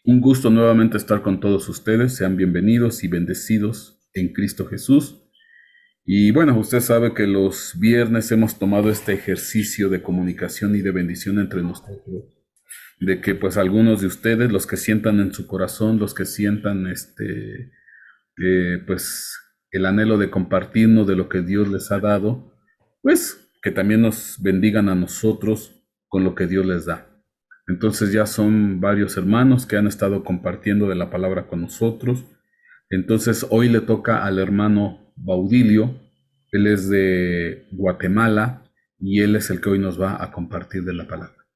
Un gusto nuevamente estar con todos ustedes. Sean bienvenidos y bendecidos en Cristo Jesús. Y bueno, usted sabe que los viernes hemos tomado este ejercicio de comunicación y de bendición entre nosotros, de que pues algunos de ustedes, los que sientan en su corazón, los que sientan pues el anhelo de compartirnos de lo que Dios les ha dado, pues que también nos bendigan a nosotros con lo que Dios les da. Entonces ya son varios hermanos que han estado compartiendo de la palabra con nosotros. Entonces hoy le toca al hermano Baudilio. Él es de Guatemala y él es el que hoy nos va a compartir de la palabra.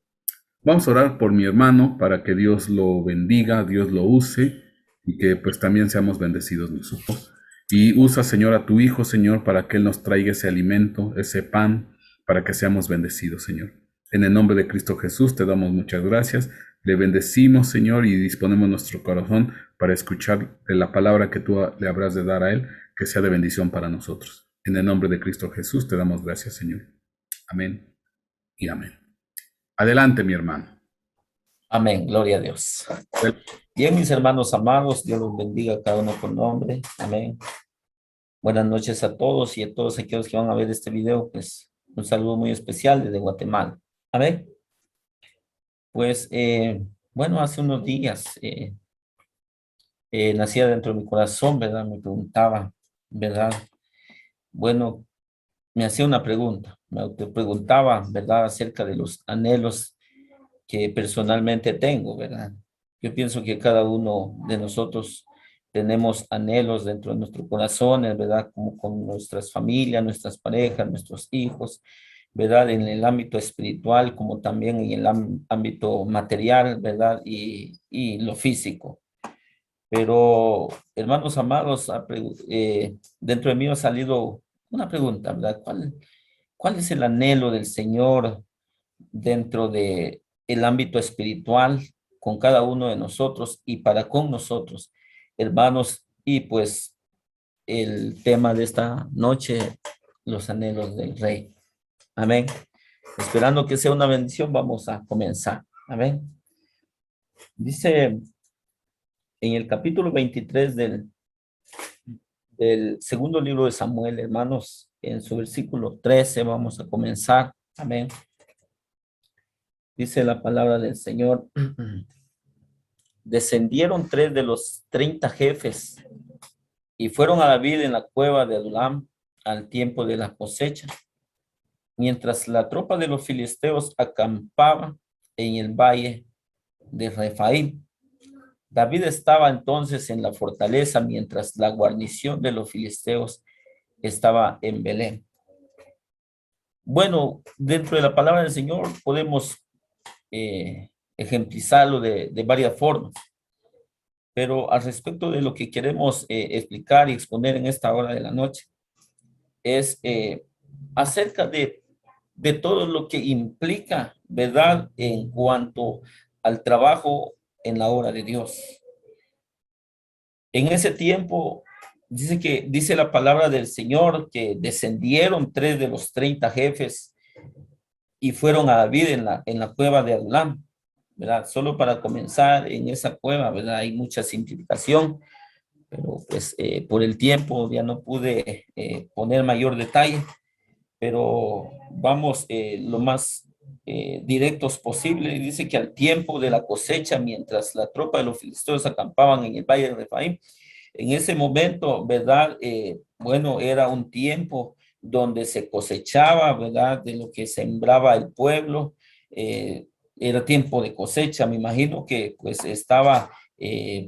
Vamos a orar por mi hermano para que Dios lo bendiga, Dios lo use y que pues también seamos bendecidos nosotros. Y usa, Señor, a tu Hijo, Señor, para que Él nos traiga ese alimento, ese pan, para que seamos bendecidos, Señor. En el nombre de Cristo Jesús te damos muchas gracias. Le bendecimos, Señor, y disponemos nuestro corazón para escuchar de la palabra que tú le habrás de dar a Él, que sea de bendición para nosotros. En el nombre de Cristo Jesús te damos gracias, Señor. Amén y amén. Adelante, mi hermano. Amén, gloria a Dios. Bien, mis hermanos amados, Dios los bendiga a cada uno por nombre. Amén. Buenas noches a todos y a todos aquellos que van a ver este video, pues un saludo muy especial desde Guatemala. Amén. Pues, bueno, hace unos días nacía dentro de mi corazón, ¿verdad? Me preguntaba, ¿verdad? Bueno, me hacía una pregunta, preguntaba, ¿verdad? Acerca de los anhelos que personalmente tengo, ¿verdad? Yo pienso que cada uno de nosotros tenemos anhelos dentro de nuestro corazón, ¿verdad? Como con nuestras familias, nuestras parejas, nuestros hijos, ¿verdad? En el ámbito espiritual, como también en el ámbito material, ¿verdad? Y lo físico. Pero, hermanos amados, dentro de mí ha salido una pregunta, ¿verdad? ¿Cuál es el anhelo del Señor dentro de el ámbito espiritual con cada uno de nosotros y para con nosotros, hermanos? Y pues el tema de esta noche, los anhelos del Rey. Amén. Esperando que sea una bendición, vamos a comenzar. Amén. Dice en el capítulo 23 del segundo libro de Samuel, hermanos, en su versículo 13 vamos a comenzar. Amén. Dice la palabra del Señor. Descendieron 3 de los 30 jefes y fueron a David en la cueva de Adulam al tiempo de la cosecha, mientras la tropa de los filisteos acampaba en el valle de Refaim. David estaba entonces en la fortaleza, mientras la guarnición de los filisteos estaba en Belén. Bueno, dentro de la palabra del Señor podemos ejemplizarlo de varias formas. Pero al respecto de lo que queremos explicar y exponer en esta hora de la noche, es acerca de todo lo que implica, ¿verdad? En cuanto al trabajo en la obra de Dios. En ese tiempo, dice la palabra del Señor que descendieron 3 de los 30 jefes y fueron a David en la cueva de Adulam, ¿verdad? Solo para comenzar en esa cueva, ¿verdad? Hay mucha simplificación, pero pues por el tiempo ya no pude poner mayor detalle, pero vamos lo más directos posible. Dice que al tiempo de la cosecha, mientras la tropa de los filisteos acampaban en el valle de Refaim, en ese momento, ¿verdad? Bueno, era un tiempo donde se cosechaba, ¿verdad? De lo que sembraba el pueblo. Era tiempo de cosecha, me imagino que pues estaba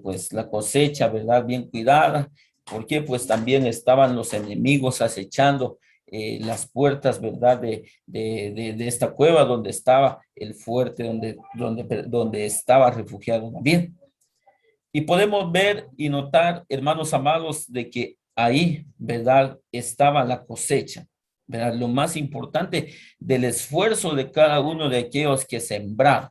pues la cosecha, ¿verdad? Bien cuidada, porque pues también estaban los enemigos acechando las puertas, ¿verdad? De esta cueva donde estaba el fuerte, donde estaba refugiado David. Y podemos ver y notar, hermanos amados, de que ahí, ¿verdad? Estaba la cosecha, ¿verdad? Lo más importante del esfuerzo de cada uno de aquellos que sembraron,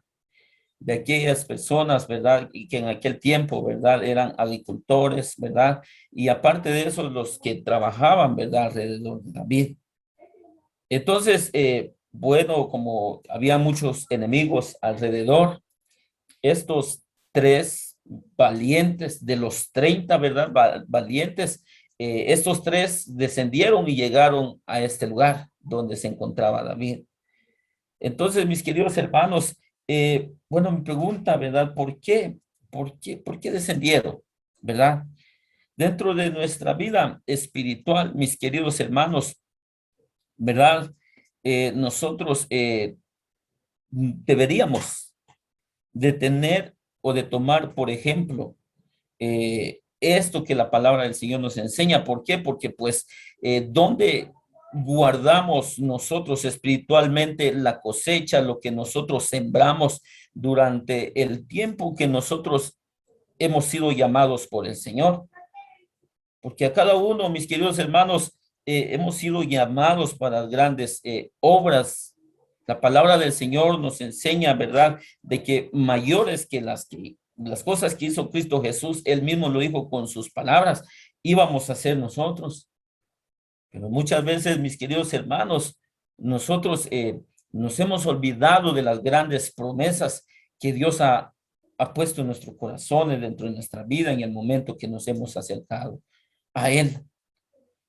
de aquellas personas, ¿verdad? Y que en aquel tiempo, ¿verdad? Eran agricultores, ¿verdad? Y aparte de eso, los que trabajaban, ¿verdad? Alrededor de David. Entonces, bueno, como había muchos enemigos alrededor, estos tres valientes, de los 30, ¿verdad? Valientes, estos 3 descendieron y llegaron a este lugar donde se encontraba David. Entonces, mis queridos hermanos, bueno, mi pregunta, ¿verdad? ¿Por qué? ¿Por qué descendieron? ¿Verdad? Dentro de nuestra vida espiritual, mis queridos hermanos, ¿verdad? Nosotros deberíamos de tener o de tomar, por ejemplo, esto que la palabra del Señor nos enseña. ¿Por qué? Porque pues, ¿dónde guardamos nosotros espiritualmente la cosecha, lo que nosotros sembramos durante el tiempo que nosotros hemos sido llamados por el Señor? Porque a cada uno, mis queridos hermanos, hemos sido llamados para grandes obras. La palabra del Señor nos enseña, ¿verdad?, de que mayores que las cosas que hizo Cristo Jesús, él mismo lo dijo con sus palabras, íbamos a hacer nosotros. Pero muchas veces, mis queridos hermanos, nosotros nos hemos olvidado de las grandes promesas que Dios ha puesto en nuestros corazones, dentro de nuestra vida, en el momento que nos hemos acercado a Él.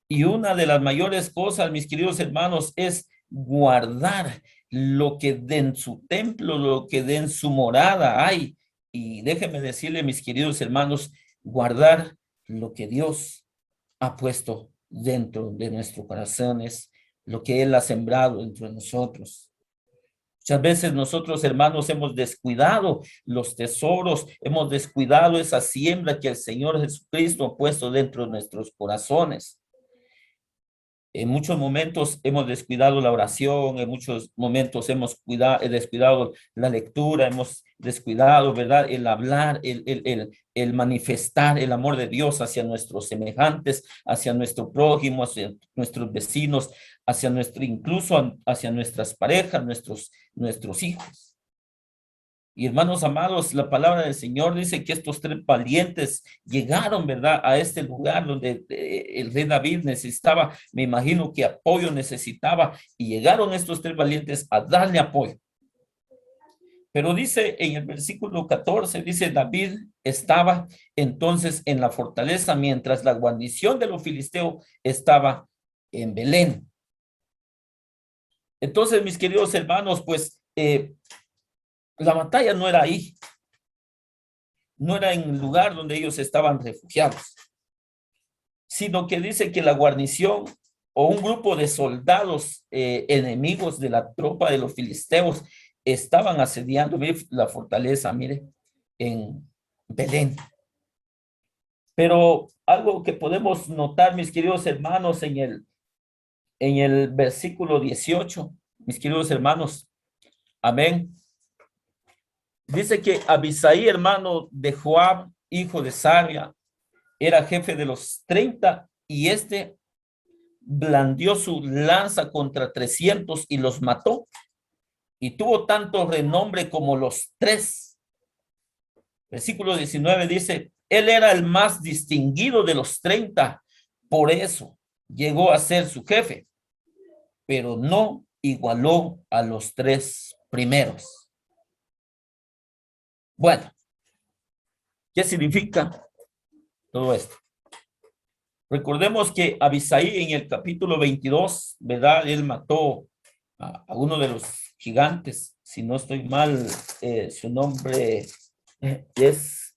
Y una de las mayores cosas, mis queridos hermanos, es guardar lo que de en su templo, lo que de en su morada hay. Y déjenme decirle, mis queridos hermanos, guardar lo que Dios ha puesto dentro de nuestros corazones, lo que Él ha sembrado dentro de nosotros. Muchas veces nosotros, hermanos, hemos descuidado los tesoros, hemos descuidado esa siembra que el Señor Jesucristo ha puesto dentro de nuestros corazones. En muchos momentos hemos descuidado la oración, en muchos momentos hemos descuidado la lectura, hemos descuidado, ¿verdad?, el hablar, el manifestar el amor de Dios hacia nuestros semejantes, hacia nuestro prójimo, hacia nuestros vecinos, incluso hacia nuestras parejas, nuestros hijos. Y hermanos amados, la palabra del Señor dice que estos 3 valientes llegaron, ¿verdad?, a este lugar donde el rey David necesitaba, me imagino que apoyo necesitaba, y llegaron estos 3 valientes a darle apoyo. Pero dice en el versículo 14, dice, David estaba entonces en la fortaleza, mientras la guarnición de los filisteos estaba en Belén. Entonces, mis queridos hermanos, pues, la batalla no era ahí, no era en el lugar donde ellos estaban refugiados, sino que dice que la guarnición o un grupo de soldados enemigos de la tropa de los filisteos estaban asediando la fortaleza, mire, en Belén. Pero algo que podemos notar, mis queridos hermanos, en el versículo 18, mis queridos hermanos, amén. Dice que Abisai, hermano de Joab, hijo de Sarvia, era jefe de los 30, y blandió su lanza contra 300 y los mató, y tuvo tanto renombre como los 3. Versículo 19 dice, él era el más distinguido de los 30, por eso llegó a ser su jefe, pero no igualó a los 3 primeros. Bueno, ¿qué significa todo esto? Recordemos que Abisai en el capítulo 22, ¿verdad? Él mató a uno de los gigantes, si no estoy mal, su nombre es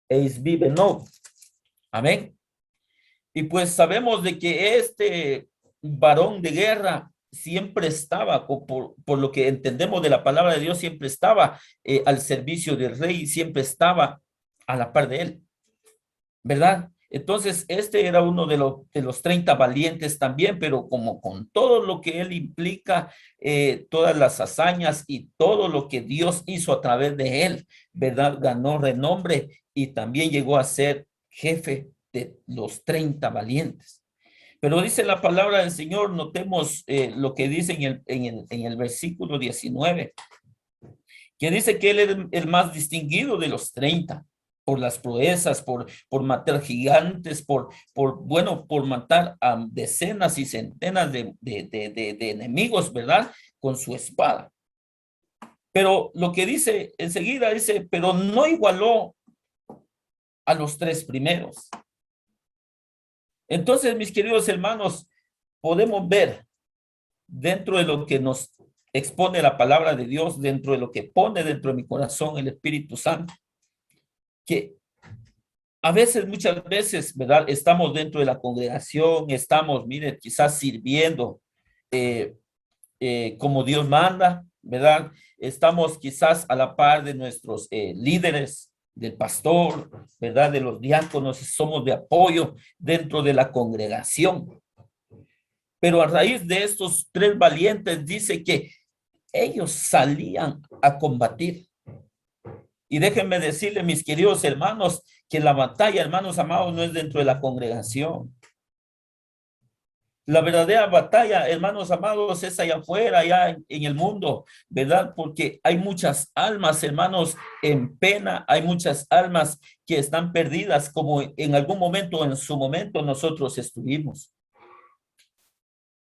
Eisbi-Benob. Amén. Y pues sabemos de que este varón de guerra siempre estaba, por lo que entendemos de la palabra de Dios, siempre estaba al servicio del rey, siempre estaba a la par de él, ¿verdad? Entonces, este era uno de los 30 valientes también, pero como con todo lo que él implica, todas las hazañas y todo lo que Dios hizo a través de él, ¿verdad? Ganó renombre y también llegó a ser jefe de los 30 valientes. Pero dice la palabra del Señor, notemos lo que dice en el versículo 19, que dice que él es el más distinguido de los 30, por las proezas, por matar gigantes, por matar a decenas y centenas de enemigos, ¿verdad? Con su espada. Pero lo que dice enseguida, dice, pero no igualó a los tres primeros. Entonces, mis queridos hermanos, podemos ver dentro de lo que nos expone la palabra de Dios, dentro de lo que pone dentro de mi corazón el Espíritu Santo, que a veces, muchas veces, ¿verdad? Estamos dentro de la congregación, estamos, mire, quizás sirviendo como Dios manda, ¿verdad? Estamos quizás a la par de nuestros líderes, del pastor, ¿verdad? De los diáconos, somos de apoyo dentro de la congregación. Pero a raíz de estos tres valientes dice que ellos salían a combatir. Y déjenme decirle, mis queridos hermanos, que la batalla, hermanos amados, no es dentro de la congregación. La verdadera batalla, hermanos amados, es allá afuera, allá en el mundo, ¿verdad? Porque hay muchas almas, hermanos, en pena, hay muchas almas que están perdidas, como en algún momento, en su momento, nosotros estuvimos.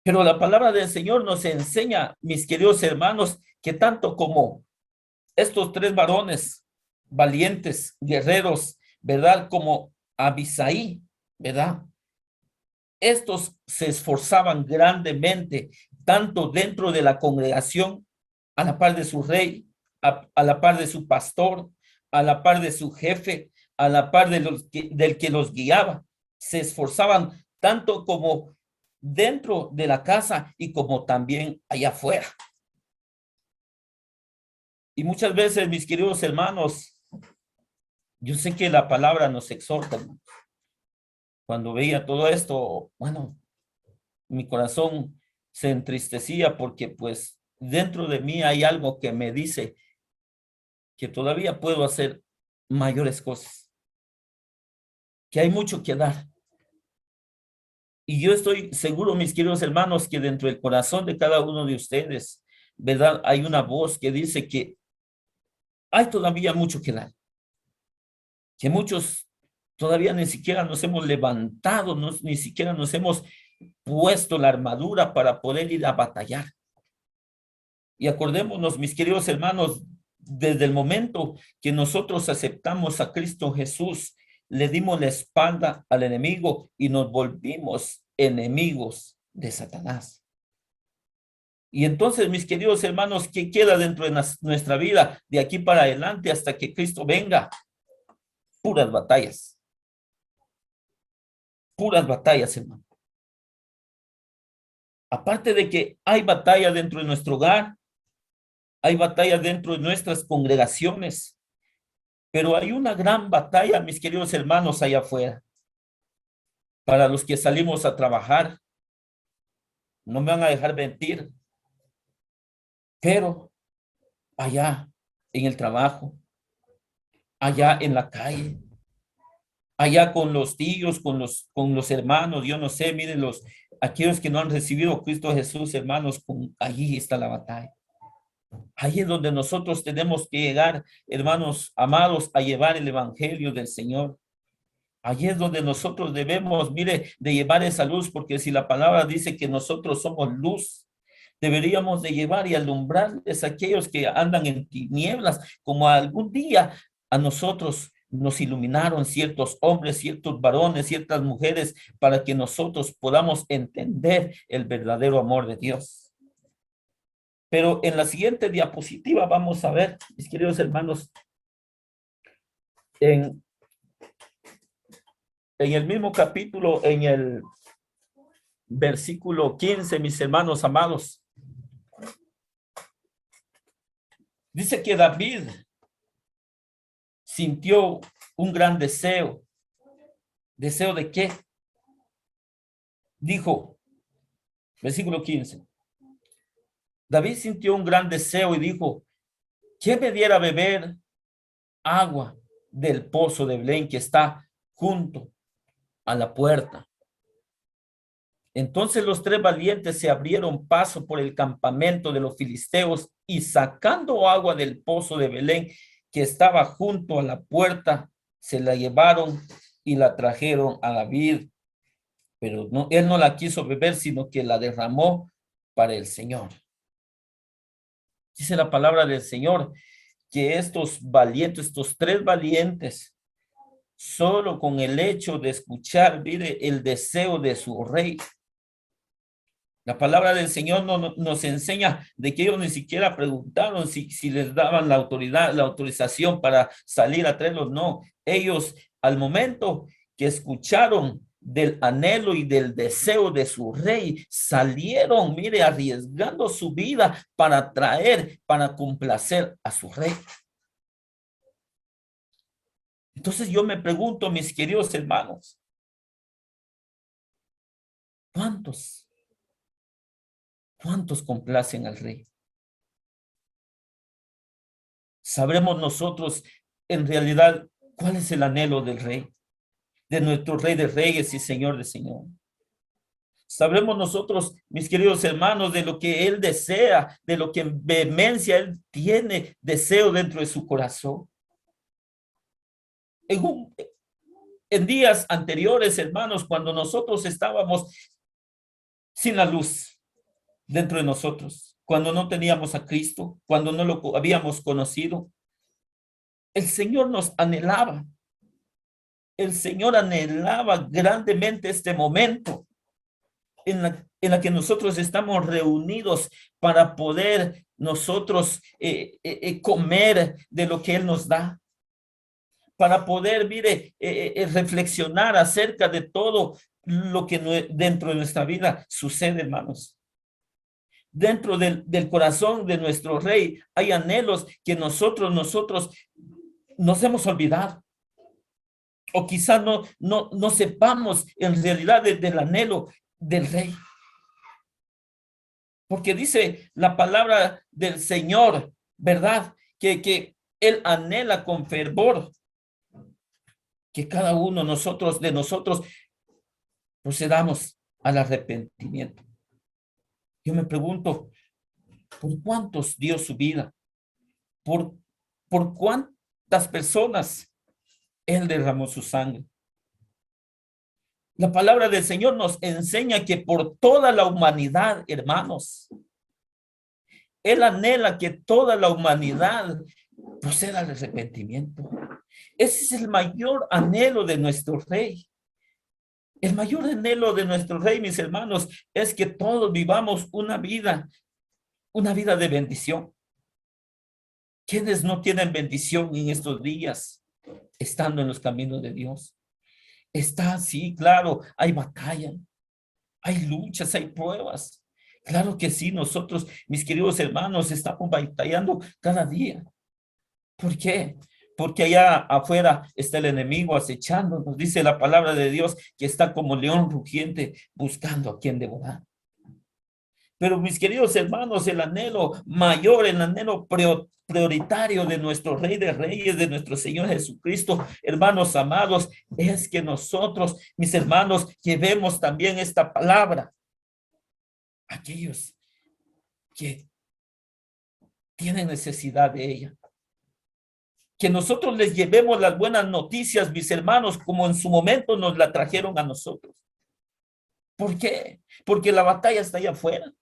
Pero la palabra del Señor nos enseña, mis queridos hermanos, que tanto como estos tres varones valientes, guerreros, ¿verdad? Como Abisaí, ¿verdad? Estos se esforzaban grandemente, tanto dentro de la congregación, a la par de su rey, a la par de su pastor, a la par de su jefe, a la par de del que los guiaba. Se esforzaban tanto como dentro de la casa y como también allá afuera. Y muchas veces, mis queridos hermanos, yo sé que la palabra nos exhorta. Cuando veía todo esto, bueno, mi corazón se entristecía porque pues dentro de mí hay algo que me dice que todavía puedo hacer mayores cosas, que hay mucho que dar. Y yo estoy seguro, mis queridos hermanos, que dentro del corazón de cada uno de ustedes, ¿verdad? Hay una voz que dice que hay todavía mucho que dar, que muchos todavía ni siquiera nos hemos levantado, ni siquiera nos hemos puesto la armadura para poder ir a batallar. Y acordémonos, mis queridos hermanos, desde el momento que nosotros aceptamos a Cristo Jesús, le dimos la espalda al enemigo y nos volvimos enemigos de Satanás. Y entonces, mis queridos hermanos, ¿qué queda dentro de nuestra vida de aquí para adelante hasta que Cristo venga? Puras batallas. Puras batallas, hermano. Aparte de que hay batalla dentro de nuestro hogar, hay batalla dentro de nuestras congregaciones, pero hay una gran batalla, mis queridos hermanos, allá afuera. Para los que salimos a trabajar, no me van a dejar mentir, pero allá en el trabajo, allá en la calle, allá con los tíos, con los hermanos, yo no sé, miren aquellos que no han recibido a Cristo Jesús, hermanos, allí está la batalla. Ahí es donde nosotros tenemos que llegar, hermanos amados, a llevar el evangelio del Señor. Allí es donde nosotros debemos, mire, de llevar esa luz, porque si la palabra dice que nosotros somos luz, deberíamos de llevar y alumbrarles a aquellos que andan en tinieblas, como algún día a nosotros nos iluminaron ciertos hombres, ciertos varones, ciertas mujeres, para que nosotros podamos entender el verdadero amor de Dios. Pero en la siguiente diapositiva vamos a ver, mis queridos hermanos, en el mismo capítulo, en el versículo 15, mis hermanos amados, dice que David sintió un gran deseo. ¿Deseo de qué? Dijo, versículo 15. David sintió un gran deseo y dijo, ¿quién me diera a beber agua del pozo de Belén que está junto a la puerta? Entonces los tres valientes se abrieron paso por el campamento de los filisteos y sacando agua del pozo de Belén que estaba junto a la puerta, se la llevaron y la trajeron a David. Pero no, él no la quiso beber, sino que la derramó para el Señor. Dice la palabra del Señor que estos valientes, estos tres valientes, solo con el hecho de escuchar, mire, el deseo de su rey. La palabra del Señor nos enseña de que ellos ni siquiera preguntaron si les daban la autoridad, la autorización para salir a traerlos. No, ellos al momento que escucharon del anhelo y del deseo de su rey, salieron, mire, arriesgando su vida para traer, para complacer a su rey. Entonces yo me pregunto, mis queridos hermanos, ¿cuántos complacen al rey? ¿Sabremos nosotros en realidad cuál es el anhelo del rey? De nuestro rey de reyes y señor de señor. Sabremos nosotros, mis queridos hermanos, de lo que él desea, de lo que en vehemencia él tiene deseo dentro de su corazón. En días anteriores, hermanos, cuando nosotros estábamos sin la luz dentro de nosotros, cuando no teníamos a Cristo, cuando no lo habíamos conocido, el Señor nos anhelaba. El Señor anhelaba grandemente este momento en la que nosotros estamos reunidos para poder nosotros comer de lo que Él nos da, para poder, mire, reflexionar acerca de todo lo que dentro de nuestra vida sucede, hermanos. Dentro del corazón de nuestro Rey hay anhelos que nosotros nos hemos olvidado. O quizás no sepamos en realidad del anhelo del Rey. Porque dice la palabra del Señor, ¿verdad? Que Él anhela con fervor que cada uno de nosotros procedamos al arrepentimiento. Yo me pregunto, ¿por cuántos dio su vida? ¿Por cuántas personas Él derramó su sangre? La palabra del Señor nos enseña que por toda la humanidad, hermanos, Él anhela que toda la humanidad proceda al arrepentimiento. Ese es el mayor anhelo de nuestro Rey. El mayor anhelo de nuestro Rey, mis hermanos, es que todos vivamos una vida de bendición. ¿Quiénes no tienen bendición en estos días, estando en los caminos de Dios? Está, sí, claro, hay batalla, hay luchas, hay pruebas. Claro que sí, nosotros, mis queridos hermanos, estamos batallando cada día. ¿Por qué? Porque allá afuera está el enemigo acechando. Nos dice la palabra de Dios que está como león rugiente buscando a quien devorar. Pero mis queridos hermanos, el anhelo mayor, el anhelo prioritario de nuestro Rey de Reyes, de nuestro Señor Jesucristo, hermanos amados, es que nosotros, mis hermanos, llevemos también esta palabra a aquellos que tienen necesidad de ella. Que nosotros les llevemos las buenas noticias, mis hermanos, como en su momento nos la trajeron a nosotros. ¿Por qué? Porque la batalla está allá afuera.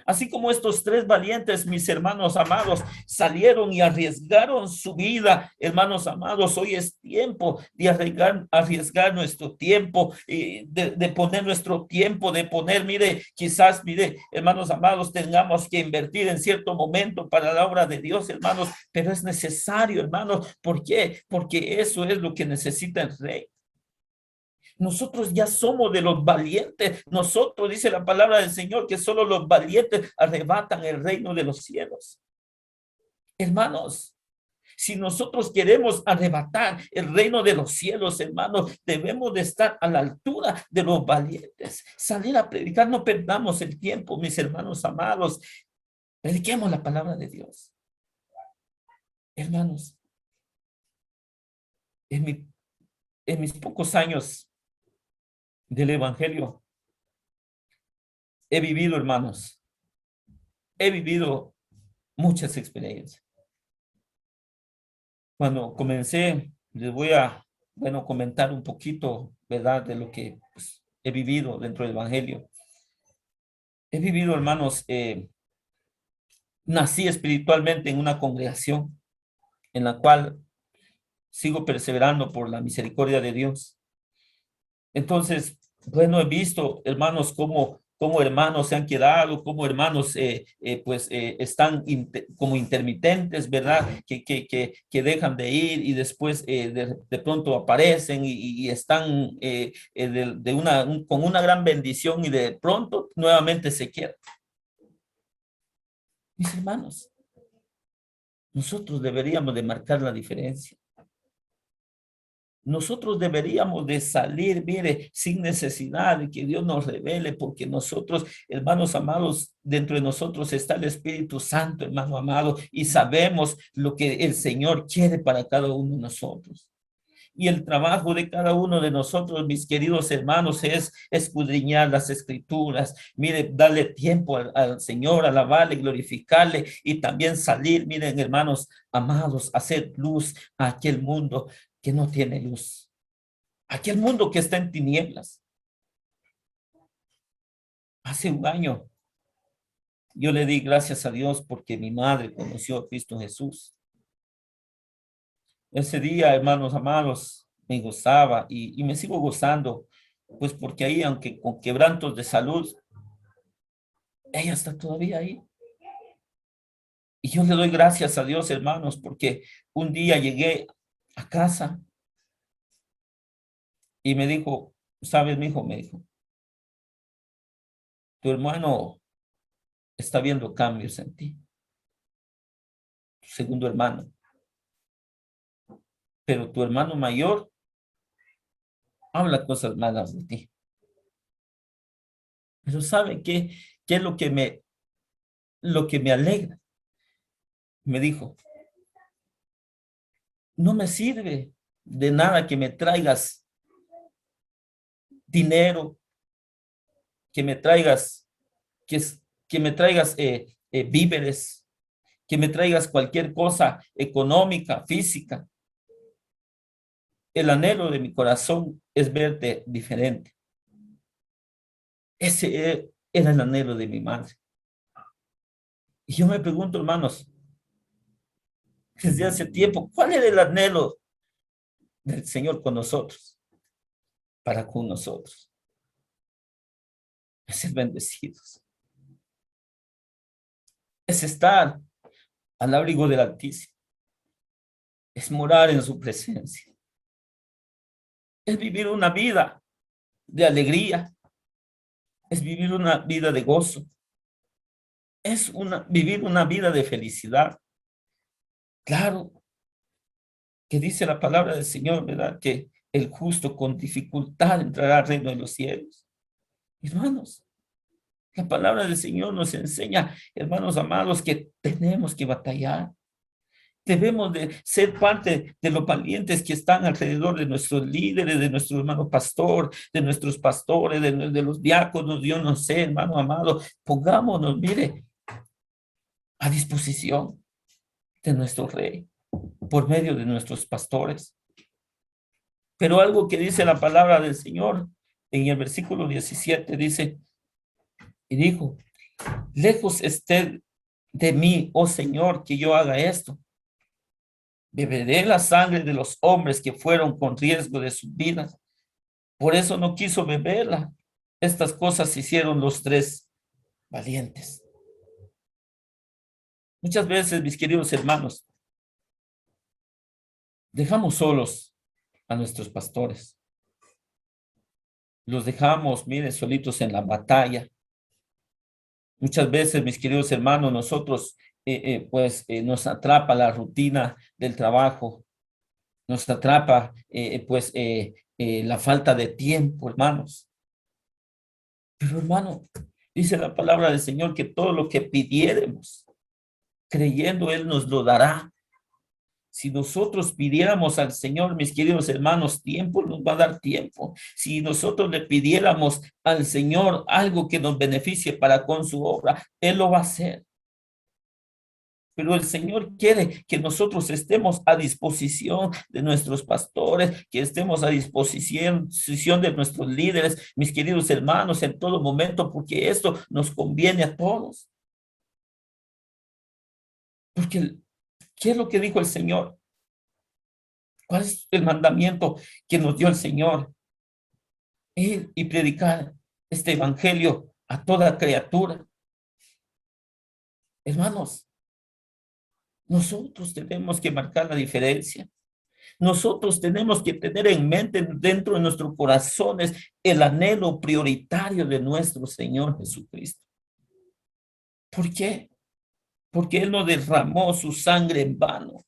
Así como estos tres valientes, mis hermanos amados, salieron y arriesgaron su vida, hermanos amados, hoy es tiempo de arriesgar nuestro tiempo, de poner nuestro tiempo, de poner, mire, quizás, mire, hermanos amados, tengamos que invertir en cierto momento para la obra de Dios, hermanos, pero es necesario, hermanos. ¿Por qué? Porque eso es lo que necesita el Rey. Nosotros ya somos de los valientes. Nosotros, dice la palabra del Señor, que solo los valientes arrebatan el reino de los cielos. Hermanos, si nosotros queremos arrebatar el reino de los cielos, hermanos, debemos de estar a la altura de los valientes. Salir a predicar, no perdamos el tiempo, mis hermanos amados. Prediquemos la palabra de Dios. Hermanos, en mis pocos años del evangelio, he vivido, hermanos, he vivido muchas experiencias. Cuando comencé, les voy a, comentar un poquito, ¿verdad?, de lo que he vivido dentro del evangelio. He vivido, hermanos, nací espiritualmente en una congregación en la cual sigo perseverando por la misericordia de Dios. Entonces, bueno, he visto, hermanos, cómo hermanos se han quedado, cómo hermanos están como intermitentes, ¿verdad? Que dejan de ir y después de pronto aparecen y están con una gran bendición y de pronto nuevamente se quedan. Mis hermanos, nosotros deberíamos de marcar la diferencia. Nosotros deberíamos de salir, mire, sin necesidad de que Dios nos revele, porque nosotros, hermanos amados, dentro de nosotros está el Espíritu Santo, hermano amado, y sabemos lo que el Señor quiere para cada uno de nosotros. Y el trabajo de cada uno de nosotros, mis queridos hermanos, es escudriñar las escrituras. Mire, darle tiempo al Señor, alabarle, glorificarle y también salir, miren, hermanos amados, hacer luz a aquel mundo que no tiene luz. Aquel mundo que está en tinieblas. Hace un año yo le di gracias a Dios porque mi madre conoció a Cristo Jesús. Ese día, hermanos amados, me gozaba y me sigo gozando, pues porque ahí, aunque con quebrantos de salud, ella está todavía ahí. Y yo le doy gracias a Dios, hermanos, porque un día llegué a casa y me dijo, ¿sabes, mi hijo? Me dijo, tu hermano está viendo cambios en ti, tu segundo hermano. Pero tu hermano mayor habla cosas malas de ti. Pero ¿sabe qué es lo que me alegra? Me dijo, no me sirve de nada que me traigas dinero, que me traigas, que me traigas víveres, que me traigas cualquier cosa económica, física. El anhelo de mi corazón es verte diferente. Ese era el anhelo de mi madre. Y yo me pregunto, hermanos, desde hace tiempo, ¿cuál era el anhelo del Señor con nosotros? Para con nosotros. Es ser bendecidos. Es estar al abrigo del Altísimo. Es morar en su presencia. Es vivir una vida de alegría. Es vivir una vida de gozo. Es vivir una vida de felicidad. Claro que dice la palabra del Señor, ¿verdad? Que el justo con dificultad entrará al reino de los cielos. Hermanos, la palabra del Señor nos enseña, hermanos amados, que tenemos que batallar. Debemos de ser parte de los valientes que están alrededor de nuestros líderes, de nuestro hermano pastor, de nuestros pastores, de los diáconos, yo no sé, hermano amado, pongámonos, mire, a disposición de nuestro rey por medio de nuestros pastores. Pero algo que dice la palabra del Señor en el versículo 17 dice, y dijo, lejos esté de mí, oh Señor, que yo haga esto. Beberé la sangre de los hombres que fueron con riesgo de sus vidas. Por eso no quiso beberla. Estas cosas hicieron los tres valientes. Muchas veces, mis queridos hermanos, dejamos solos a nuestros pastores. Los dejamos, miren, solitos en la batalla. Muchas veces, mis queridos hermanos, nosotros nos atrapa la rutina del trabajo, nos atrapa la falta de tiempo, hermanos. Pero hermano, dice la palabra del Señor que todo lo que pidiéremos, creyendo Él nos lo dará. Si nosotros pidiéramos al Señor, mis queridos hermanos, tiempo, nos va a dar tiempo. Si nosotros le pidiéramos al Señor algo que nos beneficie para con su obra, Él lo va a hacer. Pero el Señor quiere que nosotros estemos a disposición de nuestros pastores, que estemos a disposición de nuestros líderes, mis queridos hermanos, en todo momento, porque esto nos conviene a todos. Porque, ¿qué es lo que dijo el Señor? ¿Cuál es el mandamiento que nos dio el Señor? Ir y predicar este evangelio a toda criatura. Hermanos, nosotros tenemos que marcar la diferencia. Nosotros tenemos que tener en mente dentro de nuestros corazones el anhelo prioritario de nuestro Señor Jesucristo. ¿Por qué? Porque Él no derramó su sangre en vano.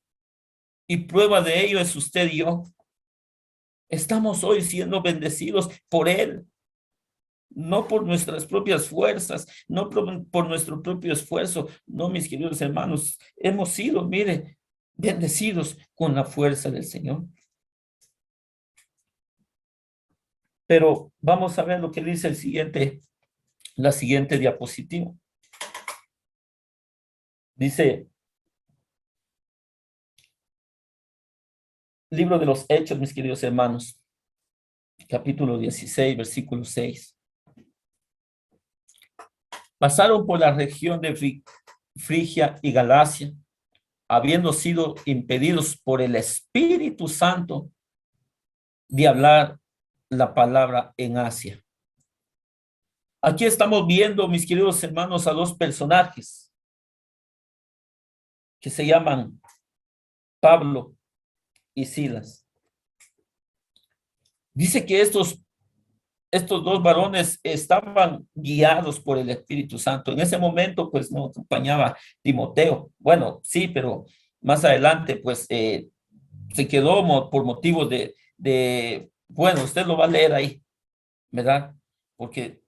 Y prueba de ello es usted y yo. Estamos hoy siendo bendecidos por Él, no por nuestras propias fuerzas, no por nuestro propio esfuerzo. No, mis queridos hermanos, hemos sido, mire, bendecidos con la fuerza del Señor. Pero vamos a ver lo que dice la siguiente diapositiva. Dice, libro de los Hechos, mis queridos hermanos, capítulo 16, versículo 6. Pasaron por la región de Frigia y Galacia, habiendo sido impedidos por el Espíritu Santo de hablar la palabra en Asia. Aquí estamos viendo, mis queridos hermanos, a dos personajes que se llaman Pablo y Silas. Dice que estos dos varones estaban guiados por el Espíritu Santo. En ese momento, pues, no acompañaba Timoteo. Bueno, sí, pero más adelante, pues, se quedó por motivos bueno, usted lo va a leer ahí, ¿verdad? Porque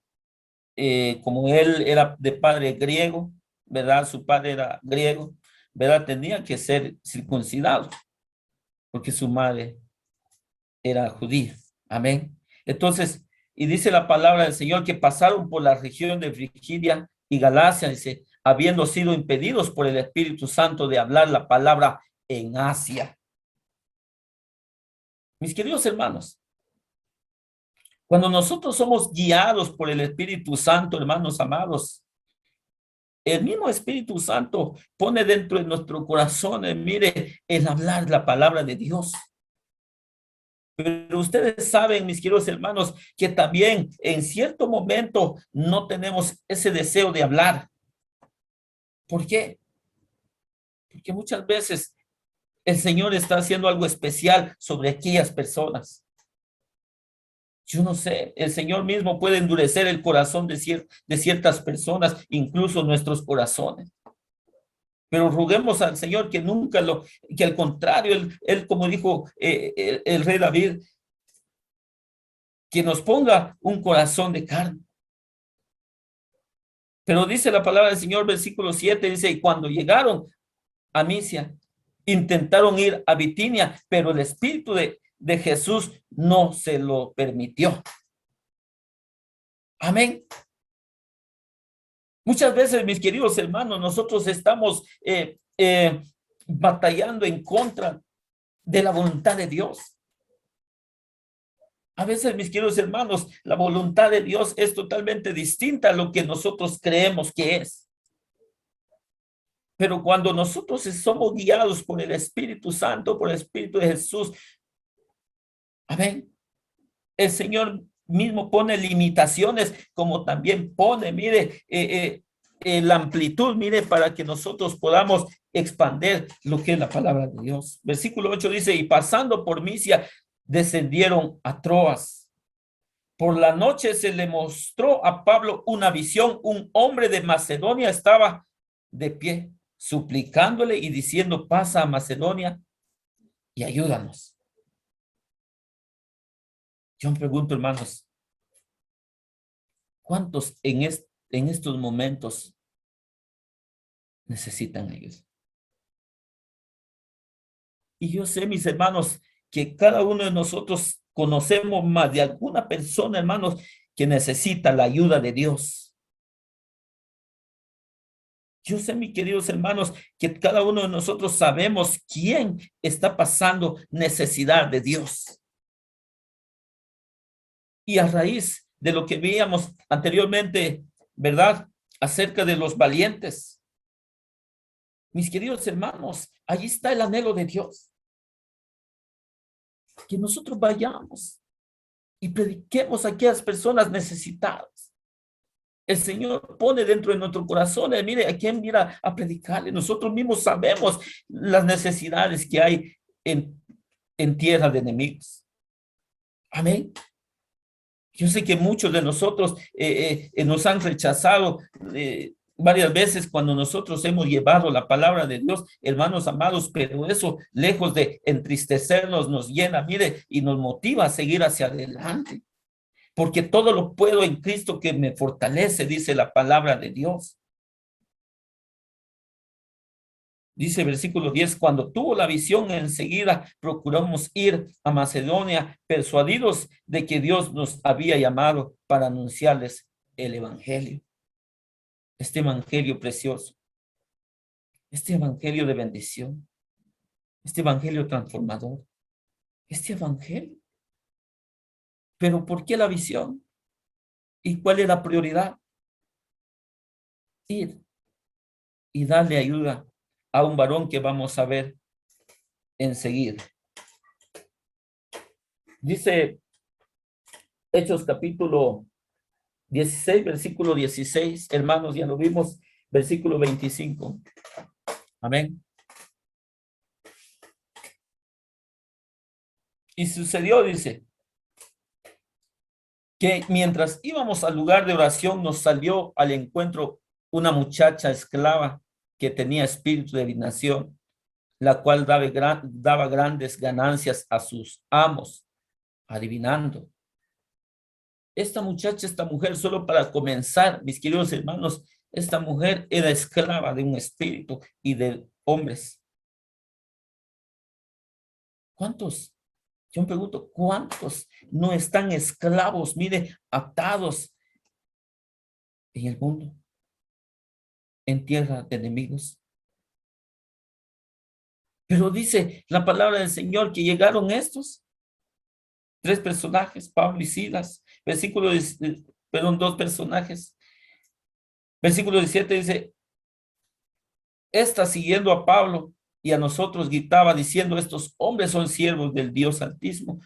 como él era de padre griego, ¿verdad? Su padre era griego, ¿verdad? Tenía que ser circuncidado, porque su madre era judía. Amén. Entonces, y dice la palabra del Señor que pasaron por la región de Frigia y Galacia, dice, habiendo sido impedidos por el Espíritu Santo de hablar la palabra en Asia. Mis queridos hermanos, cuando nosotros somos guiados por el Espíritu Santo, hermanos amados, el mismo Espíritu Santo pone dentro de nuestro corazón, mire, el hablar la palabra de Dios. Pero ustedes saben, mis queridos hermanos, que también en cierto momento no tenemos ese deseo de hablar. ¿Por qué? Porque muchas veces el Señor está haciendo algo especial sobre aquellas personas. Yo no sé, el Señor mismo puede endurecer el corazón de ciertas personas, incluso nuestros corazones. Pero roguemos al Señor que nunca que al contrario, él como dijo el rey David, que nos ponga un corazón de carne. Pero dice la palabra del Señor, versículo 7, dice, y cuando llegaron a Misia, intentaron ir a Bitinia, pero el Espíritu de Jesús no se lo permitió. Amén. Muchas veces, mis queridos hermanos, nosotros estamos batallando en contra de la voluntad de Dios. A veces, mis queridos hermanos, la voluntad de Dios es totalmente distinta a lo que nosotros creemos que es. Pero cuando nosotros somos guiados por el Espíritu Santo, por el Espíritu de Jesús, amén, el Señor mismo pone limitaciones, como también pone, mire, la amplitud, mire, para que nosotros podamos expandir lo que es la palabra de Dios. Versículo 8 dice, y pasando por Misia, descendieron a Troas. Por la noche se le mostró a Pablo una visión. Un hombre de Macedonia estaba de pie, suplicándole y diciendo, pasa a Macedonia y ayúdanos. Yo me pregunto, hermanos, ¿cuántos en estos momentos necesitan ayuda? Y yo sé, mis hermanos, que cada uno de nosotros conocemos más de alguna persona, hermanos, que necesita la ayuda de Dios. Yo sé, mis queridos hermanos, que cada uno de nosotros sabemos quién está pasando necesidad de Dios. Y a raíz de lo que veíamos anteriormente, ¿verdad? Acerca de los valientes. Mis queridos hermanos, allí está el anhelo de Dios. Que nosotros vayamos y prediquemos a aquellas personas necesitadas. El Señor pone dentro de nuestro corazón, mire, a quién mira a predicarle. Nosotros mismos sabemos las necesidades que hay en tierra de enemigos. Amén. Yo sé que muchos de nosotros nos han rechazado varias veces cuando nosotros hemos llevado la palabra de Dios, hermanos amados, pero eso, lejos de entristecernos, nos llena, mire, y nos motiva a seguir hacia adelante. Porque todo lo puedo en Cristo que me fortalece, dice la palabra de Dios. Dice versículo 10, cuando tuvo la visión, enseguida procuramos ir a Macedonia, persuadidos de que Dios nos había llamado para anunciarles el evangelio. Este evangelio precioso, este evangelio de bendición, este evangelio transformador, este evangelio. Pero ¿por qué la visión? ¿Y cuál es la prioridad? Ir y darle ayuda a un varón que vamos a ver enseguida. Dice Hechos capítulo 16, versículo 16, hermanos, ya lo vimos, versículo 25. Amén. Y sucedió, dice, que mientras íbamos al lugar de oración, nos salió al encuentro una muchacha esclava que tenía espíritu de adivinación, la cual daba grandes ganancias a sus amos, adivinando. Esta muchacha, esta mujer, solo para comenzar, mis queridos hermanos, esta mujer era esclava de un espíritu y de hombres. ¿Cuántos? Yo me pregunto, ¿cuántos no están esclavos, mire, atados en el mundo, en tierra de enemigos? Pero dice la palabra del Señor que llegaron estos tres personajes, Pablo y Silas, dos personajes. Versículo 17 dice, esta siguiendo a Pablo y a nosotros gritaba diciendo, estos hombres son siervos del Dios Altísimo,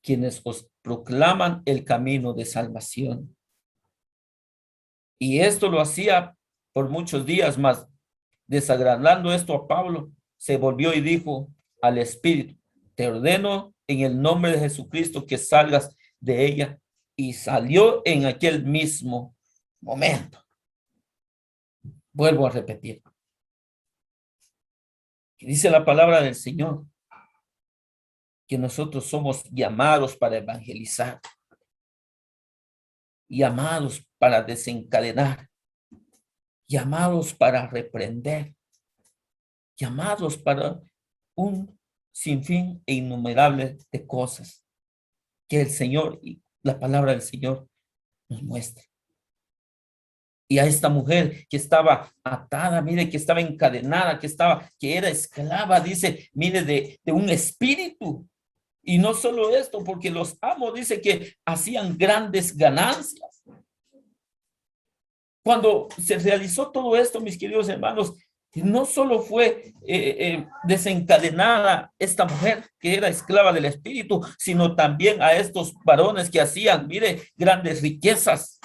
quienes os proclaman el camino de salvación. Y esto lo hacía por muchos días, más desagradando esto a Pablo, se volvió y dijo al Espíritu, te ordeno en el nombre de Jesucristo que salgas de ella. Y salió en aquel mismo momento. Vuelvo a repetir. Dice la palabra del Señor que nosotros somos llamados para evangelizar, llamados para desencadenar, llamados para reprender, llamados para un sinfín e innumerable de cosas que el Señor y la palabra del Señor nos muestra. Y a esta mujer que estaba atada, mire, que estaba encadenada, que era esclava, dice, mire, de un espíritu. Y no solo esto, porque los amos, dice que hacían grandes ganancias. Cuando se realizó todo esto, mis queridos hermanos, no solo fue desencadenada esta mujer que era esclava del espíritu, sino también a estos varones que hacían, mire, grandes riquezas.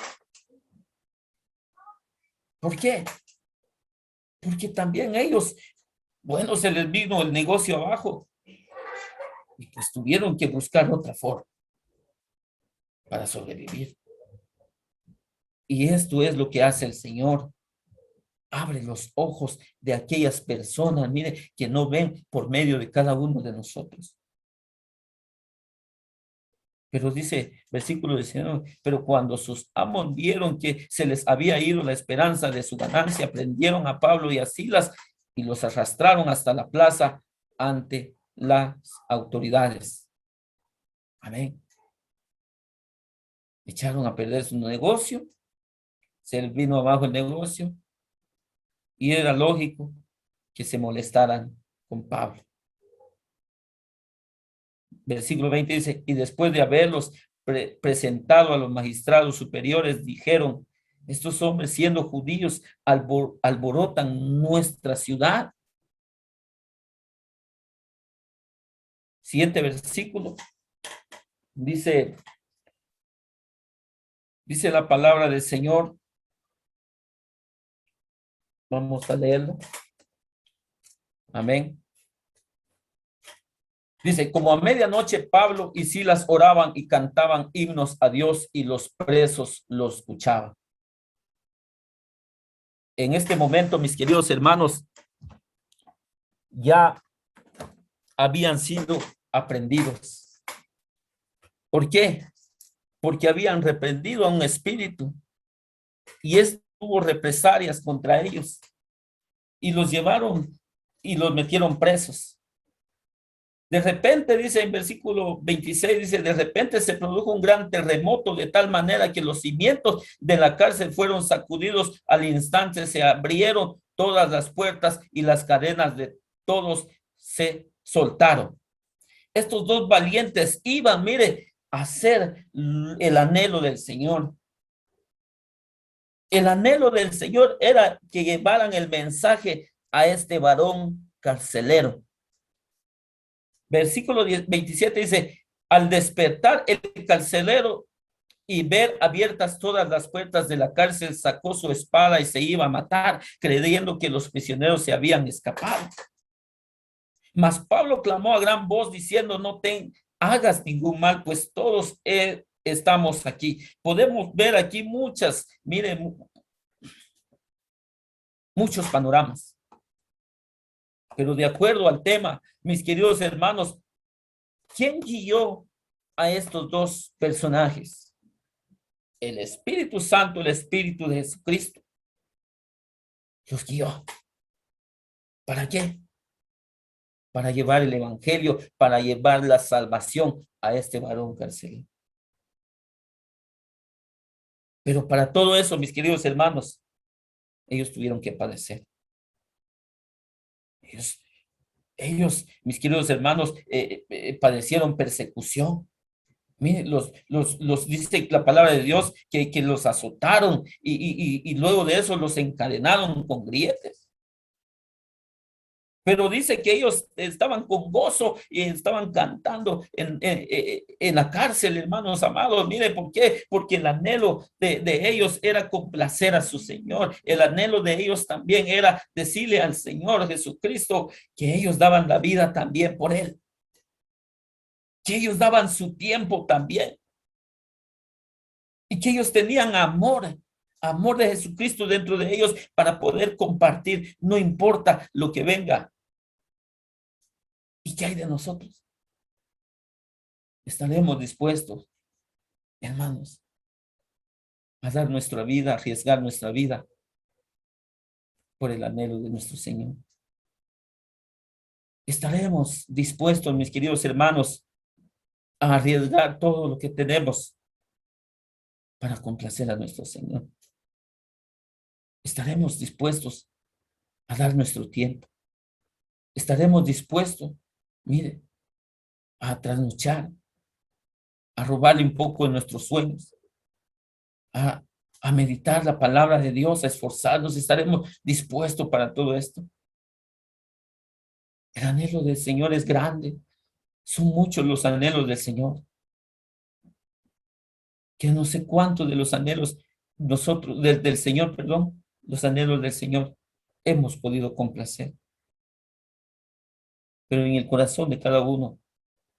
¿Por qué? Porque también ellos, bueno, se les vino el negocio abajo y pues tuvieron que buscar otra forma para sobrevivir. Y esto es lo que hace el Señor. Abre los ojos de aquellas personas, mire, que no ven por medio de cada uno de nosotros. Pero dice, versículo 19, pero cuando sus amos vieron que se les había ido la esperanza de su ganancia, prendieron a Pablo y a Silas y los arrastraron hasta la plaza ante las autoridades. Amén. Echaron a perder su negocio, se les vino abajo el negocio y era lógico que se molestaran con Pablo. Versículo 20 dice, y después de haberlos presentado a los magistrados superiores, dijeron, estos hombres siendo judíos alborotan nuestra ciudad Siguiente versículo. Dice la palabra del Señor. Vamos a leerlo. Amén. Dice, como a medianoche Pablo y Silas oraban y cantaban himnos a Dios y los presos los escuchaban. En este momento, mis queridos hermanos, ya habían sido aprendidos. ¿Por qué? Porque habían reprendido a un espíritu y esto tuvo represalias contra ellos y los llevaron y los metieron presos. De repente, dice en versículo 26, dice, de repente se produjo un gran terremoto de tal manera que los cimientos de la cárcel fueron sacudidos al instante, se abrieron todas las puertas y las cadenas de todos se soltaron. Estos dos valientes iban, mire, a hacer el anhelo del Señor. El anhelo del Señor era que llevaran el mensaje a este varón carcelero. Versículo 27 dice, al despertar el carcelero y ver abiertas todas las puertas de la cárcel, sacó su espada y se iba a matar, creyendo que los prisioneros se habían escapado. Mas Pablo clamó a gran voz diciendo, no te hagas ningún mal, pues todos estamos aquí. Podemos ver aquí miren, muchos panoramas. Pero de acuerdo al tema, mis queridos hermanos, ¿quién guió a estos dos personajes? El Espíritu Santo, el Espíritu de Jesucristo. Los guió. ¿Para qué? Para llevar el evangelio, para llevar la salvación a este varón carcelero. Pero para todo eso, mis queridos hermanos, ellos tuvieron que padecer. Ellos, mis queridos hermanos, padecieron persecución. Miren, los dice la palabra de Dios que los azotaron y luego de eso los encadenaron con grietes. Pero dice que ellos estaban con gozo y estaban cantando en la cárcel, hermanos amados. Mire, ¿por qué? Porque el anhelo de ellos era complacer a su Señor. El anhelo de ellos también era decirle al Señor Jesucristo que ellos daban la vida también por Él. Que ellos daban su tiempo también. Y que ellos tenían amor de Jesucristo dentro de ellos para poder compartir, no importa lo que venga. ¿Y qué hay de nosotros? ¿Estaremos dispuestos, hermanos, a dar nuestra vida, a arriesgar nuestra vida por el anhelo de nuestro Señor? ¿Estaremos dispuestos, mis queridos hermanos, a arriesgar todo lo que tenemos para complacer a nuestro Señor? ¿Estaremos dispuestos a dar nuestro tiempo? ¿Estaremos dispuestos, mire, a trasnochar, a robarle un poco de nuestros sueños, a meditar la palabra de Dios, a esforzarnos? ¿Estaremos dispuestos para todo esto? El anhelo del Señor es grande. Son muchos los anhelos del Señor. Que no sé cuántos de los anhelos nosotros, del Señor, perdón, los anhelos del Señor hemos podido complacer. Pero en el corazón de cada uno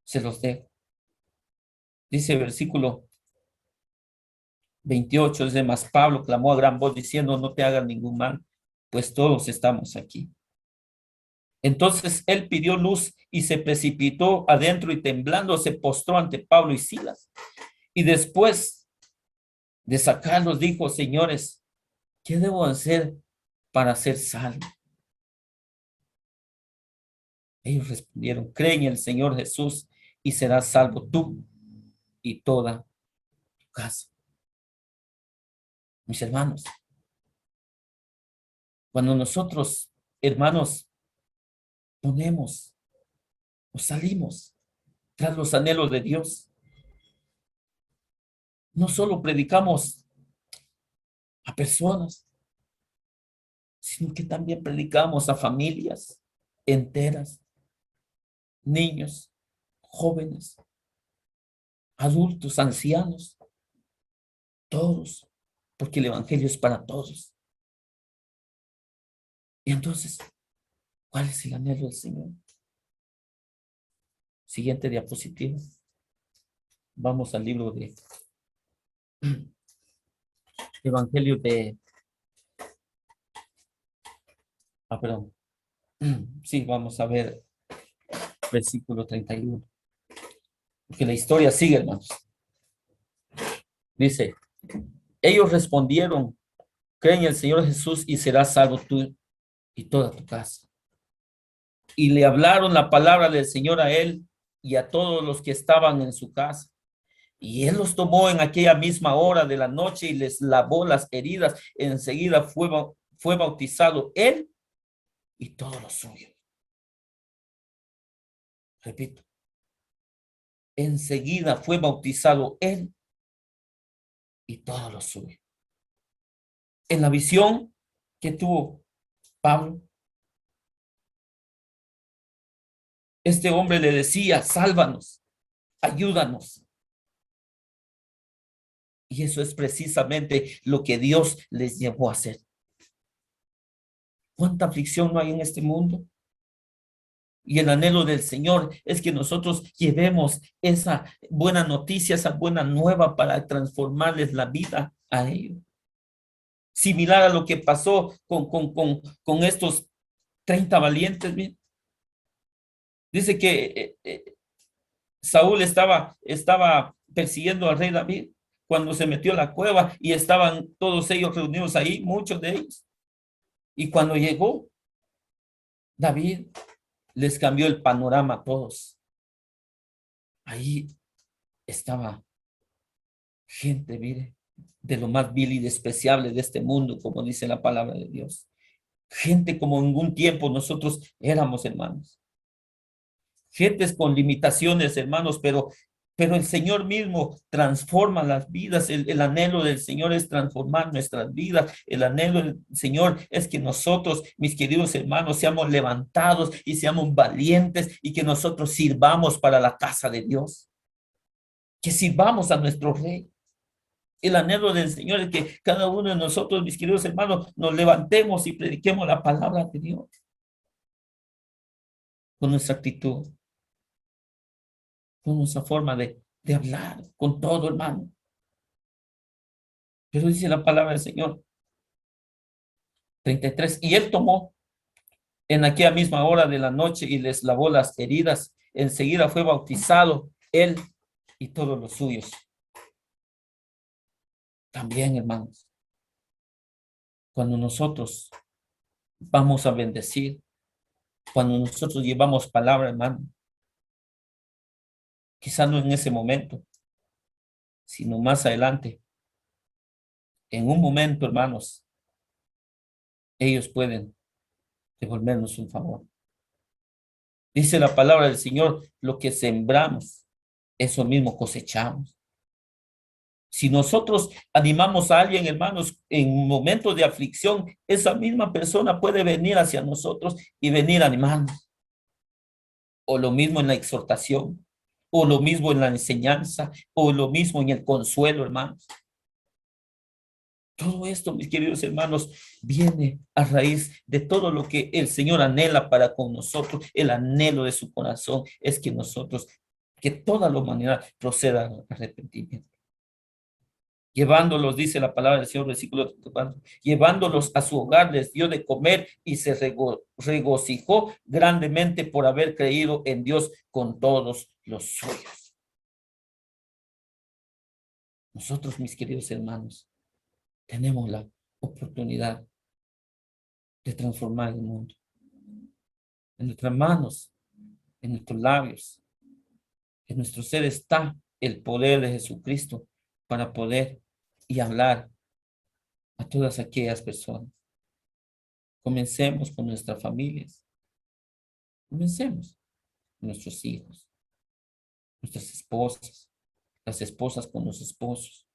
se los dejo. Dice el versículo 28, dice, mas Pablo clamó a gran voz diciendo, no te hagas ningún mal, pues todos estamos aquí. Entonces él pidió luz y se precipitó adentro y temblando se postró ante Pablo y Silas. Y después de sacarlos dijo, señores, ¿qué debo hacer para ser salvo? Ellos respondieron, cree en el Señor Jesús y serás salvo tú y toda tu casa. Mis hermanos, cuando nosotros, hermanos, ponemos o salimos tras los anhelos de Dios, no solo predicamos a personas, sino que también predicamos a familias enteras, niños, jóvenes, adultos, ancianos, todos, porque el evangelio es para todos. Y entonces, ¿cuál es el anhelo del Señor? Siguiente diapositiva. Vamos al libro de Evangelio de, perdón. Sí, vamos a ver versículo 31. Porque la historia sigue, hermanos. Dice, ellos respondieron, cree en el Señor Jesús y serás salvo tú y toda tu casa. Y le hablaron la palabra del Señor a él y a todos los que estaban en su casa. Y él los tomó en aquella misma hora de la noche y les lavó las heridas. Enseguida fue bautizado él y todo lo suyo. Repito, enseguida fue bautizado él y todo lo suyo. En la visión que tuvo Pablo, este hombre le decía, sálvanos, ayúdanos. Y eso es precisamente lo que Dios les llevó a hacer. ¿Cuánta aflicción no hay en este mundo? Y el anhelo del Señor es que nosotros llevemos esa buena noticia, esa buena nueva para transformarles la vida a ellos. Similar a lo que pasó con estos 30 valientes. Bien. Dice que Saúl estaba persiguiendo al rey David cuando se metió a la cueva y estaban todos ellos reunidos ahí, muchos de ellos. Y cuando llegó David, les cambió el panorama a todos. Ahí estaba gente, mire, de lo más vil y despreciable de este mundo, como dice la palabra de Dios. Gente como en un tiempo nosotros éramos, hermanos. Gentes con limitaciones, hermanos, pero el Señor mismo transforma las vidas. El anhelo del Señor es transformar nuestras vidas. El anhelo del Señor es que nosotros, mis queridos hermanos, seamos levantados y seamos valientes y que nosotros sirvamos para la casa de Dios. Que sirvamos a nuestro Rey. El anhelo del Señor es que cada uno de nosotros, mis queridos hermanos, nos levantemos y prediquemos la palabra de Dios con nuestra actitud, con nuestra forma de hablar, con todo, hermano. Pero dice la palabra del Señor, 33, y él tomó en aquella misma hora de la noche y les lavó las heridas. Enseguida fue bautizado él y todos los suyos. También, hermanos, cuando nosotros vamos a bendecir, cuando nosotros llevamos palabra, hermano, quizá no en ese momento, sino más adelante, en un momento, hermanos, ellos pueden devolvernos un favor. Dice la palabra del Señor, lo que sembramos, eso mismo cosechamos. Si nosotros animamos a alguien, hermanos, en momentos de aflicción, esa misma persona puede venir hacia nosotros y venir a animarnos. O lo mismo en la exhortación, o lo mismo en la enseñanza, o lo mismo en el consuelo, hermanos. Todo esto, mis queridos hermanos, viene a raíz de todo lo que el Señor anhela para con nosotros. El anhelo de su corazón es que nosotros, que toda la humanidad proceda al arrepentimiento. Llevándolos, dice la palabra del Señor, versículo 34, llevándolos a su hogar, les dio de comer y se regocijó grandemente por haber creído en Dios con todos los suyos. Nosotros, mis queridos hermanos, tenemos la oportunidad de transformar el mundo. En nuestras manos, en nuestros labios, en nuestro ser está el poder de Jesucristo para poder y hablar a todas aquellas personas. Comencemos con nuestras familias. Comencemos con nuestros hijos, nuestras esposas, las esposas con los esposos,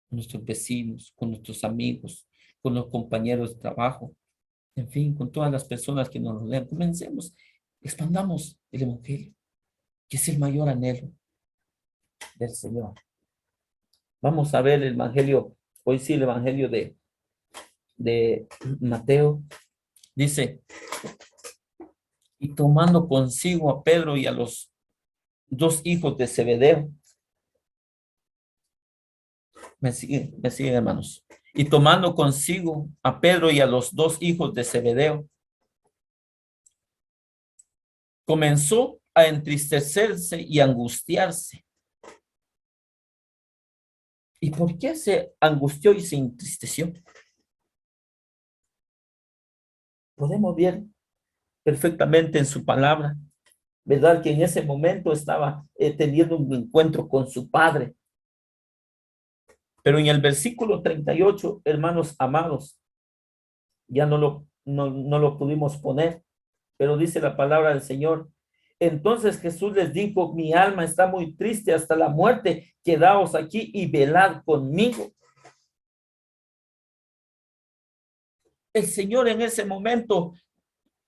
con nuestros vecinos, con nuestros amigos, con los compañeros de trabajo, en fin, con todas las personas que nos rodean. Comencemos, expandamos el evangelio. que es el mayor anhelo del Señor. Vamos a ver el evangelio, hoy sí el evangelio de Mateo. Dice, y tomando consigo a Pedro y a los dos hijos de Zebedeo. Me siguen, hermanos. Y tomando consigo a Pedro y a los dos hijos de Zebedeo, comenzó a entristecerse y angustiarse. ¿Y por qué se angustió y se entristeció? Podemos ver perfectamente en su palabra, ¿verdad? Que en ese momento estaba teniendo un encuentro con su padre. Pero en el versículo 38, hermanos amados, ya no lo pudimos poner, pero dice la palabra del Señor. Entonces Jesús les dijo, mi alma está muy triste hasta la muerte, quedaos aquí y velad conmigo. El Señor en ese momento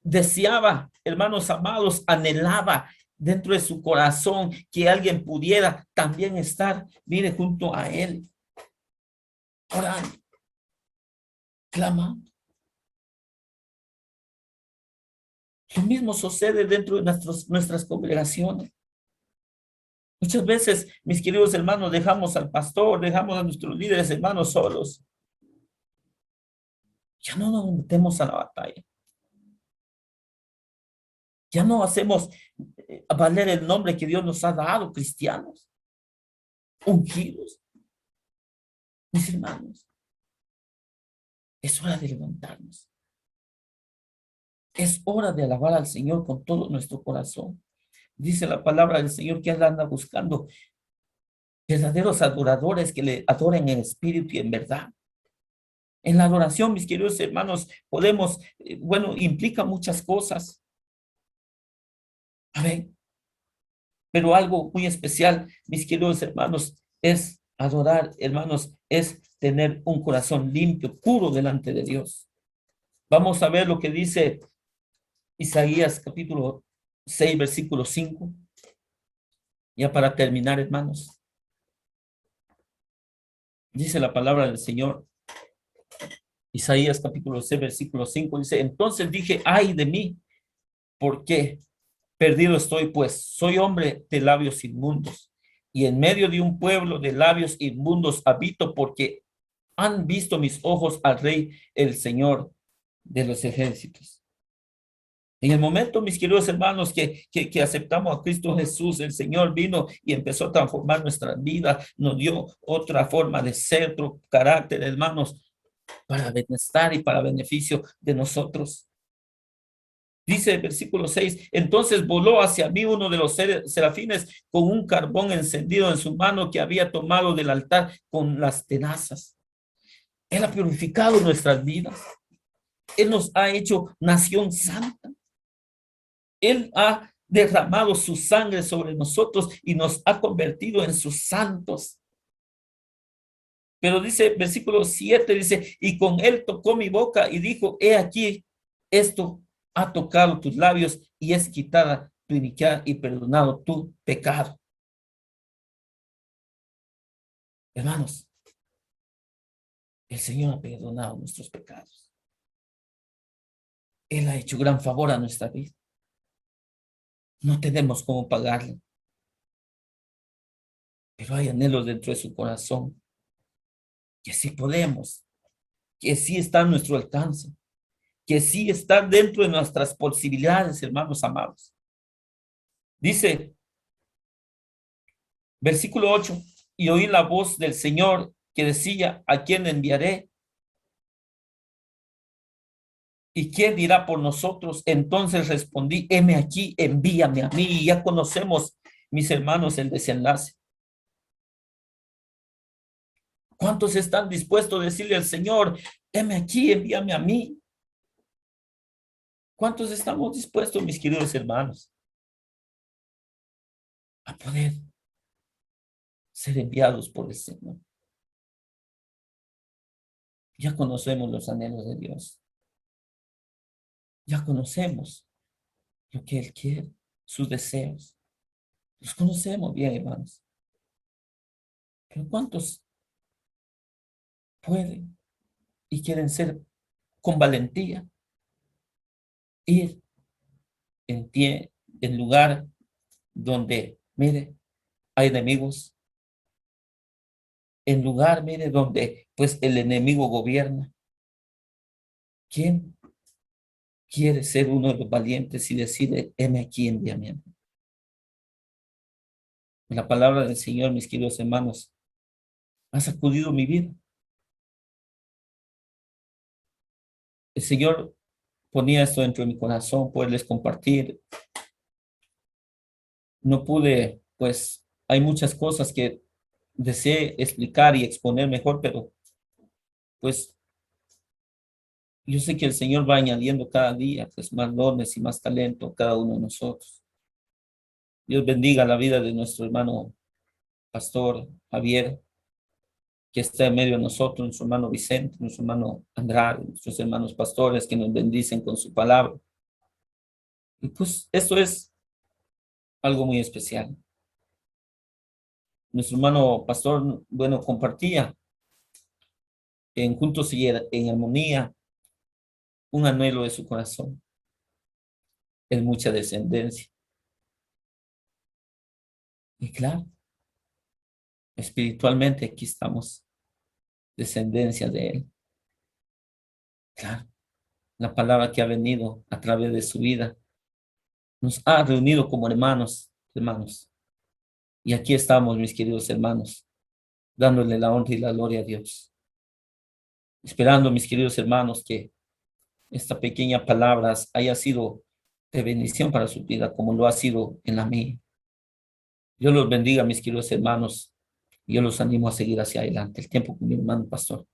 deseaba, hermanos amados, anhelaba dentro de su corazón que alguien pudiera también estar, mire, junto a él, orando, clamando. Lo mismo sucede dentro de nuestras congregaciones. Muchas veces, mis queridos hermanos, dejamos al pastor, dejamos a nuestros líderes hermanos solos. Ya no nos metemos a la batalla. Ya no hacemos valer el nombre que Dios nos ha dado, cristianos, ungidos. Mis hermanos, es hora de levantarnos. Es hora de alabar al Señor con todo nuestro corazón. Dice la palabra del Señor que Él anda buscando verdaderos adoradores que le adoren en espíritu y en verdad. En la adoración, mis queridos hermanos, podemos, bueno, implica muchas cosas. Amén. Pero algo muy especial, mis queridos hermanos, es adorar, hermanos, es tener un corazón limpio, puro delante de Dios. Vamos a ver lo que dice Isaías capítulo 6, versículo 5. Ya para terminar, hermanos. Dice la palabra del Señor. Isaías capítulo 6, versículo 5 dice, entonces dije, ay de mí, ¿por qué? Perdido estoy, pues soy hombre de labios inmundos y en medio de un pueblo de labios inmundos habito porque han visto mis ojos al Rey, el Señor de los ejércitos. En el momento, mis queridos hermanos, que aceptamos a Cristo Jesús, el Señor vino y empezó a transformar nuestra vida, nos dio otra forma de ser, otro carácter, hermanos, para bienestar y para beneficio de nosotros. Dice el versículo 6, entonces voló hacia mí uno de los serafines con un carbón encendido en su mano que había tomado del altar con las tenazas. Él ha purificado nuestras vidas. Él nos ha hecho nación santa. Él ha derramado su sangre sobre nosotros y nos ha convertido en sus santos. Pero dice, versículo 7, dice, y con él tocó mi boca y dijo, he aquí, esto ha tocado tus labios y es quitada tu iniquidad y perdonado tu pecado. Hermanos, el Señor ha perdonado nuestros pecados. Él ha hecho gran favor a nuestra vida. No tenemos cómo pagarle. Pero hay anhelos dentro de su corazón. Que sí podemos. Que sí está a nuestro alcance. Que sí está dentro de nuestras posibilidades, hermanos amados. Dice, versículo 8, y oí la voz del Señor que decía, ¿a quién enviaré? ¿Y quién dirá por nosotros? Entonces respondí, heme aquí, envíame a mí. Y ya conocemos, mis hermanos, el desenlace. ¿Cuántos están dispuestos a decirle al Señor, heme aquí, envíame a mí? ¿Cuántos estamos dispuestos, mis queridos hermanos, a poder ser enviados por el Señor? Ya conocemos los anhelos de Dios. Ya conocemos lo que Él quiere, sus deseos. Los conocemos bien, hermanos. Pero ¿cuántos pueden y quieren ser con valentía ir en lugar donde, mire, hay enemigos, en lugar, mire, donde pues el enemigo gobierna? ¿Quién quiere ser uno de los valientes y decirle, heme aquí, envíame a mí? La palabra del Señor, mis queridos hermanos, ha sacudido mi vida. El Señor ponía esto dentro de mi corazón, poderles compartir. No pude, pues hay muchas cosas que deseé explicar y exponer mejor, pero pues yo sé que el Señor va añadiendo cada día pues más dones y más talento a cada uno de nosotros. Dios bendiga la vida de nuestro hermano pastor Javier, que está en medio de nosotros, nuestro hermano Vicente, nuestro hermano Andrade, nuestros hermanos pastores que nos bendicen con su palabra. Y pues esto es algo muy especial. Nuestro hermano pastor, bueno, compartía en Juntos y en Armonía un anhelo de su corazón, es mucha descendencia. Y claro, espiritualmente aquí estamos, descendencia de él. Claro, la palabra que ha venido a través de su vida nos ha reunido como hermanos, hermanos. Y aquí estamos, mis queridos hermanos, dándole la honra y la gloria a Dios. Esperando, mis queridos hermanos, que esta pequeña palabra haya sido de bendición para su vida, como lo ha sido en la mía. Dios los bendiga, mis queridos hermanos, y yo los animo a seguir hacia adelante. El tiempo con mi hermano pastor.